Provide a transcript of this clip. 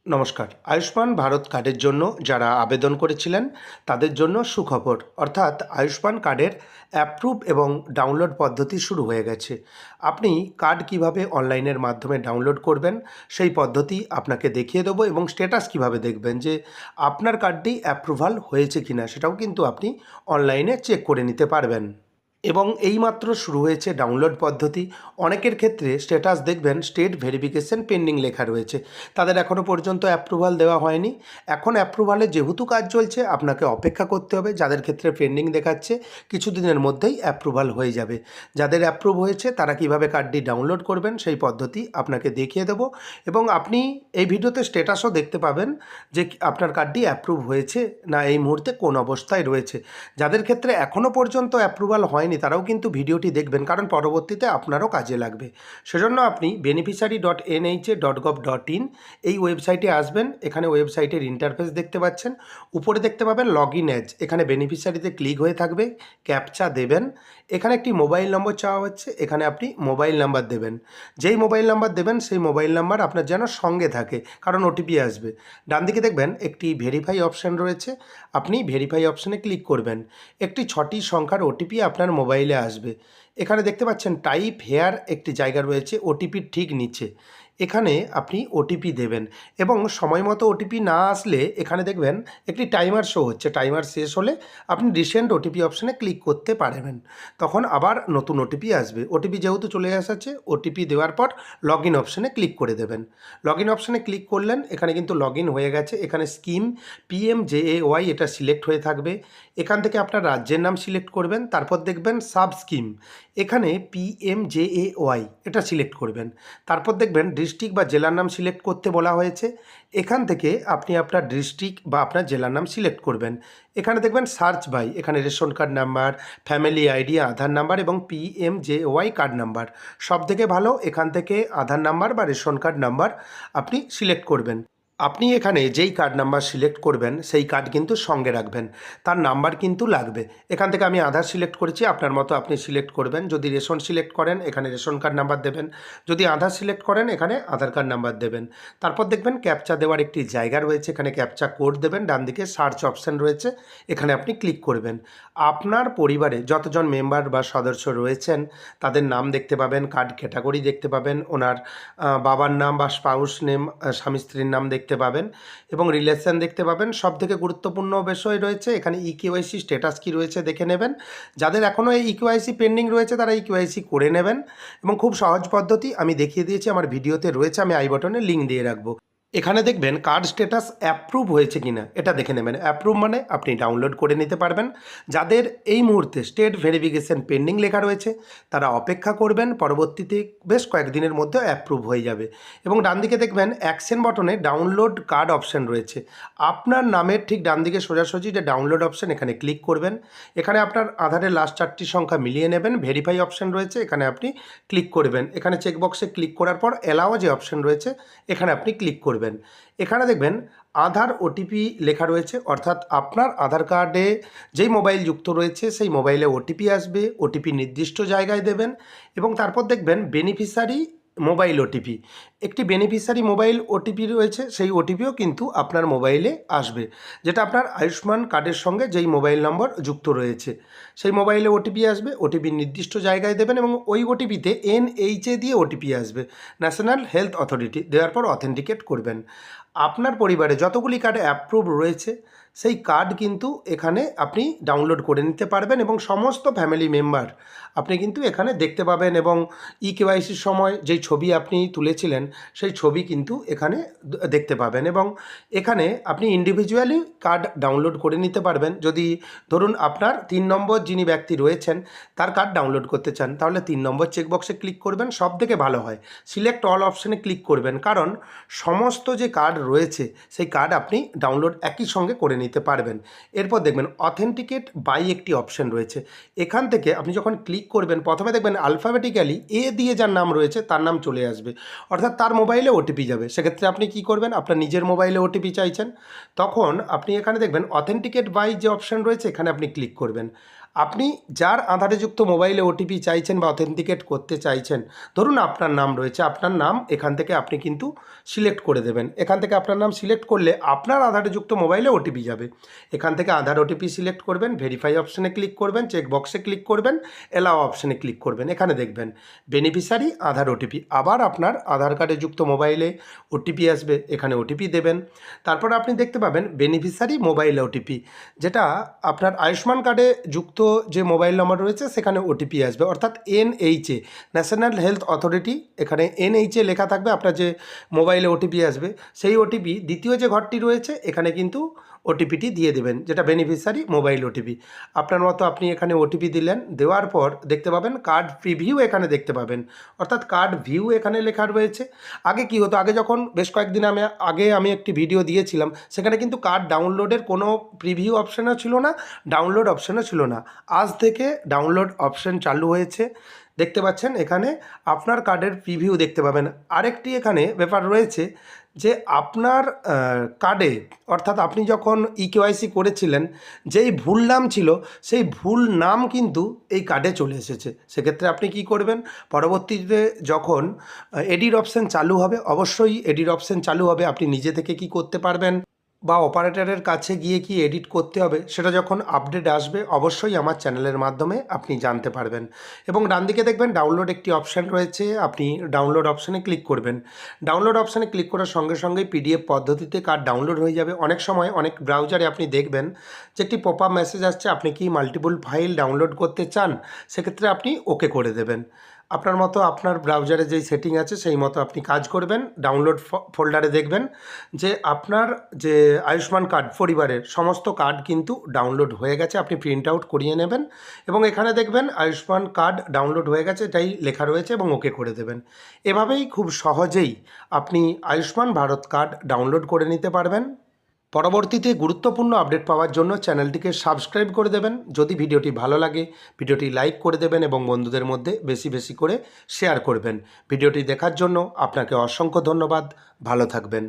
নমস্কার। আয়ুষ্মান ভারত কার্ডের জন্য যারা আবেদন করেছিলেন তাদের জন্য সুখবর। অর্থাৎ আয়ুষ্মান কার্ডের অ্যাপ্রুভ এবং ডাউনলোড পদ্ধতি শুরু হয়ে গেছে। আপনি কার্ড কিভাবে অনলাইনের মাধ্যমে ডাউনলোড করবেন সেই পদ্ধতি আপনাকে দেখিয়ে দেবো এবং স্ট্যাটাস কিভাবে দেখবেন যে আপনার কার্ডটি অ্যাপ্রুভাল হয়েছে কিনা সেটাও কিন্তু আপনি অনলাইনে চেক করে নিতে পারবেন। এবং এইমাত্র শুরু হয়েছে ডাউনলোড পদ্ধতি। অনেকের ক্ষেত্রে স্ট্যাটাস দেখবেন স্টেট ভেরিফিকেশন পেন্ডিং লেখা রয়েছে, তাদের এখনও পর্যন্ত অ্যাপ্রুভাল দেওয়া হয়নি। এখন অ্যাপ্রুভালে যেহেতু কাজ চলছে আপনাকে অপেক্ষা করতে হবে। যাদের ক্ষেত্রে পেন্ডিং দেখাচ্ছে কিছুদিনের মধ্যেই অ্যাপ্রুভাল হয়ে যাবে। যাদের অ্যাপ্রুভ হয়েছে তারা কিভাবে কার্ডটি ডাউনলোড করবেন সেই পদ্ধতি আপনাকে দেখিয়ে দেবো এবং আপনি এই ভিডিওতে স্ট্যাটাসও দেখতে পাবেন যে আপনার কার্ডটি অ্যাপ্রুভ হয়েছে না এই মুহূর্তে কোন অবস্থায় রয়েছে। যাদের ক্ষেত্রে এখনও পর্যন্ত অ্যাপ্রুভাল হয়নি তারাও কিন্তু ভিডিওটি দেখবেন, কারণ পরবর্তীতে আপনারও কাজে লাগবে। সেজন্য আপনি beneficiary.nha.gov.in এই ওয়েবসাইটে আসবেন। এখানে ওয়েবসাইটের ইন্টারফেস দেখতে পাচ্ছেন, উপরে দেখতে পাবেন লগ ইন এজ। এখানে বেনিফিশিয়ারিতে ক্লিক হয়ে থাকবে, ক্যাপচা দেবেন। এখানে একটি মোবাইল নম্বর চাওয়া হচ্ছে, এখানে আপনি মোবাইল নাম্বার দেবেন। যেই মোবাইল নাম্বার দেবেন সেই মোবাইল নাম্বার আপনার যেন সঙ্গে থাকে, কারণ ওটিপি আসবে। ডান দিকে দেখবেন একটি ভেরিফাই অপশান রয়েছে, আপনি ভেরিফাই অপশানে ক্লিক করবেন। একটি 6টি সংখ্যার ওটিপি আপনার মোবাইলে আসবে। এখানে দেখতে পাচ্ছেন টাইপ হেয়ার একটি জায়গা রয়েছে ওটিপির ঠিক নিচে, এখানে আপনি ওটিপি দেবেন এবং সময় মতো ওটিপি না আসলে এখানে দেখবেন একটি টাইমার শো হচ্ছে। টাইমার শেষ হলে আপনি রিসেন্ট ওটিপি অপশানে ক্লিক করতে পারবেন, তখন আবার নতুন ওটিপি আসবে। ওটিপি যেহেতু চলে এসেছে, ওটিপি দেওয়ার পর লগ ইন অপশানে ক্লিক করে দেবেন। লগ ইন অপশানে ক্লিক করলেন, এখানে কিন্তু লগ ইন হয়ে গেছে। এখানে স্কিম PMJAY এটা সিলেক্ট হয়ে থাকবে। এখান থেকে আপনার রাজ্যের নাম সিলেক্ট করবেন, তারপর দেখবেন সাব স্কিম, এখানে PMJAY এটা সিলেক্ট করবেন। তারপর দেখবেন ডিস্ট্রিক্ট বা জেলার নাম সিলেক্ট করতে বলা হয়েছে। এখান থেকে আপনি আপনার ডিস্ট্রিক্ট বা আপনার জেলার নাম সিলেক্ট করবেন। এখানে দেখবেন সার্চ বাই, এখানে ration card number, family ID, Aadhaar number এবং PMJAY কার্ড নাম্বার। সব থেকে ভালো এখান থেকে আধার নাম্বার বা রেশন কার্ড নাম্বার আপনি সিলেক্ট করবেন। আপনি এখানে যেই কার্ড নাম্বার সিলেক্ট করবেন সেই কার্ড কিন্তু সঙ্গে রাখবেন, তার নাম্বার কিন্তু লাগবে। এখান থেকে আমি আধার সিলেক্ট করেছি, আপনার মতো আপনি সিলেক্ট করবেন। যদি রেশন সিলেক্ট করেন এখানে রেশন কার্ড নাম্বার দেবেন, যদি আধার সিলেক্ট করেন এখানে আধার কার্ড নাম্বার দেবেন। তারপর দেখবেন ক্যাপচা দেওয়ার একটি জায়গা রয়েছে, এখানে ক্যাপচা কোড দেবেন। ডান দিকে সার্চ অপশান রয়েছে, এখানে আপনি ক্লিক করবেন। আপনার পরিবারে যতজন মেম্বার বা সদস্য রয়েছেন তাদের নাম দেখতে পাবেন, কার্ড ক্যাটাগরি দেখতে পাবেন, ওনার বাবার নাম বা স্পাউস নেম, স্বামী স্ত্রীর নাম দেখতে পাবেন এবং রিলেশন দেখতে পাবেন। সবথেকে গুরুত্বপূর্ণ বিষয় রয়েছে এখানে ইকেওয়াইসি স্ট্যাটাস কি রয়েছে দেখে নেবেন। যাদের এখনও এই ইকেওয়াইসি পেন্ডিং রয়েছে তারা ইকেওয়াইসি করে নেবেন এবং খুব সহজ পদ্ধতি আমি দেখিয়ে দিয়েছি, আমার ভিডিওতে রয়েছে, আমি আই বাটনে লিঙ্ক দিয়ে রাখবো। এখানে দেখবেন কার্ড স্ট্যাটাস অ্যাপ্রুভ হয়েছে কিনা এটা দেখে নেবেন। অ্যাপ্রুভ মানে আপনি ডাউনলোড করে নিতে পারবেন। যাদের এই মুহূর্তে স্টেট ভেরিফিকেশন পেন্ডিং লেখা রয়েছে তারা অপেক্ষা করবেন, পরবর্তীতে বেশ কয়েকদিনের মধ্যে অ্যাপ্রুভ হয়ে যাবে। এবং ডান দিকে দেখবেন অ্যাকশন বটনে ডাউনলোড কার্ড অপশান রয়েছে। আপনার নামের ঠিক ডান দিকে সোজাসুজি যে ডাউনলোড অপশান এখানে ক্লিক করবেন। এখানে আপনার আধারের লাস্ট 4টি সংখ্যা মিলিয়ে নেবেন। ভেরিফাই অপশান রয়েছে, এখানে আপনি ক্লিক করবেন। এখানে চেকবক্সে ক্লিক করার পর অ্যালাও যে অপশান রয়েছে এখানে আপনি ক্লিক করবেন। এখানে দেখবেন আধার ওটিপি লেখা রয়েছে, অর্থাৎ আপনার আধার কার্ডে যেই মোবাইল যুক্ত রয়েছে সেই মোবাইলে ওটিপি আসবে। ওটিপি নির্দিষ্ট জায়গায় দেবেন এবং তারপর দেখবেন বেনিফিশিয়ারি মোবাইল ওটিপি, একটি বেনিফিশিয়ারি মোবাইল ওটিপি রয়েছে, সেই ওটিপিও কিন্তু আপনার মোবাইলে আসবে, যেটা আপনার আয়ুষ্মান কার্ডের সঙ্গে যেই মোবাইল নম্বর যুক্ত রয়েছে সেই মোবাইলে ওটিপি আসবে। ওটিপি নির্দিষ্ট জায়গায় দেবেন এবং ওই ওটিপিতে NHA দিয়ে ওটিপি আসবে, ন্যাশনাল হেলথ অথরিটি, দেওয়ার পর অথেন্টিকেট করবেন। আপনার পরিবারে যতগুলি কার্ড অ্যাপ্রুভ রয়েছে সেই কার্ড কিন্তু এখানে আপনি ডাউনলোড করে নিতে পারবেন এবং সমস্ত ফ্যামিলি মেম্বার আপনি কিন্তু এখানে দেখতে পাবেন এবং ইকেওয়াইসির সময় যেই ছবি আপনি তুলেছিলেন সেই ছবি কিন্তু এখানে দেখতে পাবেন এবং এখানে আপনি ইন্ডিভিজুয়ালি কার্ড ডাউনলোড করে নিতে পারবেন। যদি ধরুন আপনার 3 নম্বর যিনি ব্যক্তি রয়েছেন তার কার্ড ডাউনলোড করতে চান তাহলে 3 নম্বর চেকবক্সে ক্লিক করবেন। সব থেকে ভালো হয় সিলেক্ট অল অপশানে ক্লিক করবেন, কারণ সমস্ত যে কার্ড রয়েছে সেই কার্ড আপনি ডাউনলোড একই সঙ্গে করে নিতে পারবেন। এরপর দেখবেন অথেন্টিকেট বাই একটি অপশান রয়েছে, এখান থেকে আপনি যখন ক্লিক করবেন প্রথমে দেখবেন আলফাবেটিক্যালি দিয়ে যার নাম রয়েছে তার নাম চলে আসবে, অর্থাৎ তার মোবাইলে ওটিপি যাবে। সেক্ষেত্রে আপনি কি করবেন, আপনার নিজের মোবাইলে ওটিপি চাইছেন, তখন আপনি এখানে দেখবেন অথেন্টিকেট বাই যে অপশান রয়েছে এখানে আপনি ক্লিক করবেন। আপনি যার আধারে যুক্ত মোবাইলে ওটিপি চাইছেন বা অথেন্টিকেট করতে চাইছেন, ধরুন আপনার নাম রয়েছে, আপনার নাম এখান থেকে আপনি কিন্তু সিলেক্ট করে দেবেন। এখান থেকে আপনার নাম সিলেক্ট করলে আপনার আধারে যুক্ত মোবাইলে ওটিপি যাবে। এখান থেকে আধার ওটিপি সিলেক্ট করবেন, ভেরিফাই অপশানে ক্লিক করবেন, চেকবক্সে ক্লিক করবেন, এলাও অপশানে ক্লিক করবেন। এখানে দেখবেন বেনিফিশিয়ারি আধার ওটিপি, আবার আপনার আধার কার্ডে যুক্ত মোবাইলে ওটিপি আসবে, এখানে ওটিপি দেবেন। তারপর আপনি দেখতে পাবেন বেনিফিশিয়ারি মোবাইল ওটিপি, যেটা আপনার আয়ুষ্মান কার্ডে যুক্ত যে মোবাইল নম্বর রয়েছে সেখানে ওটিপি আসবে, অর্থাৎ এনএইচএ, ন্যাশনাল হেলথ অথরিটি, এখানে এনএইচএ লেখা থাকবে। আপনার যে মোবাইলে ওটিপি আসবে সেই ওটিপি দ্বিতীয় যে ঘরটি রয়েছে এখানে কিন্তু ওটিপিটি দিয়ে দেবেন, যেটা বেনিফিশিয়ারি মোবাইল ওটিপি। আপনার মতো আপনি এখানে ওটিপি দিলেন, দেওয়ার পর দেখতে পাবেন কার্ড প্রিভিউ এখানে দেখতে পাবেন, অর্থাৎ কার্ড ভিউ এখানে লেখা রয়েছে। আগে কি হতো, আগে যখন বেশ কয়েকদিন আমি একটি ভিডিও দিয়েছিলাম, সেখানে কিন্তু কার্ড ডাউনলোডের কোনো প্রিভিউ অপশানও ছিল না, ডাউনলোড অপশানও ছিল না। আজ থেকে ডাউনলোড অপশান চালু হয়েছে। দেখতে পাচ্ছেন এখানে আপনার কার্ডের প্রিভিউ দেখতে পাবেন। আরেকটি এখানে ব্যাপার রয়েছে যে আপনার কার্ডে, অর্থাৎ আপনি যখন ইকেওয়াইসি করেছিলেন যেই ভুল নাম ছিল সেই ভুল নাম কিন্তু এই কার্ডে চলে এসেছে। সেক্ষেত্রে আপনি কি করবেন, পরবর্তীতে যখন এডিট অপশান চালু হবে, অবশ্যই এডিট অপশান চালু হবে, আপনি নিজে থেকে কি করতে পারবেন বা অপারেটরের কাছে গিয়ে কি এডিট করতে হবে সেটা যখন আপডেট আসবে অবশ্যই আমার চ্যানেলের মাধ্যমে আপনি জানতে পারবেন। এবং ডান দিকে দেখবেন ডাউনলোড একটি অপশান রয়েছে, আপনি ডাউনলোড অপশানে ক্লিক করবেন। ডাউনলোড অপশানে ক্লিক করার সঙ্গে সঙ্গেই পিডিএফ পদ্ধতিতে কার্ড ডাউনলোড হয়ে যাবে। অনেক সময় অনেক ব্রাউজারে আপনি দেখবেন যে একটি পপ আপ মেসেজ আসছে, আপনি কি মাল্টিপল ফাইল ডাউনলোড করতে চান, সেক্ষেত্রে আপনি ওকে করে দেবেন। আপনার মতো আপনার ব্রাউজারে যেই সেটিং আছে সেই মতো আপনি কাজ করবেন। ডাউনলোড ফোল্ডারে দেখবেন যে আপনার যে আয়ুষ্মান কার্ড পরিবারের সমস্ত কার্ড কিন্তু ডাউনলোড হয়ে গেছে, আপনি প্রিন্ট আউট করিয়ে নেবেন এবং এখানে দেখবেন আয়ুষ্মান কার্ড ডাউনলোড হয়ে গেছে এটাই লেখা রয়েছে এবং ওকে করে দেবেন। এভাবেই খুব সহজেই আপনি আয়ুষ্মান ভারত কার্ড ডাউনলোড করে নিতে পারবেন। পরবর্তীতে গুরুত্বপূর্ণ আপডেট পাওয়ার জন্য চ্যানেলটিকে সাবস্ক্রাইব করে দেবেন। যদি ভিডিওটি ভালো লাগে ভিডিওটি লাইক করে দেবেন এবং বন্ধুদের মধ্যে বেশি বেশি করে শেয়ার করবেন। ভিডিওটি দেখার জন্য আপনাকে অসংখ্য ধন্যবাদ। ভালো থাকবেন।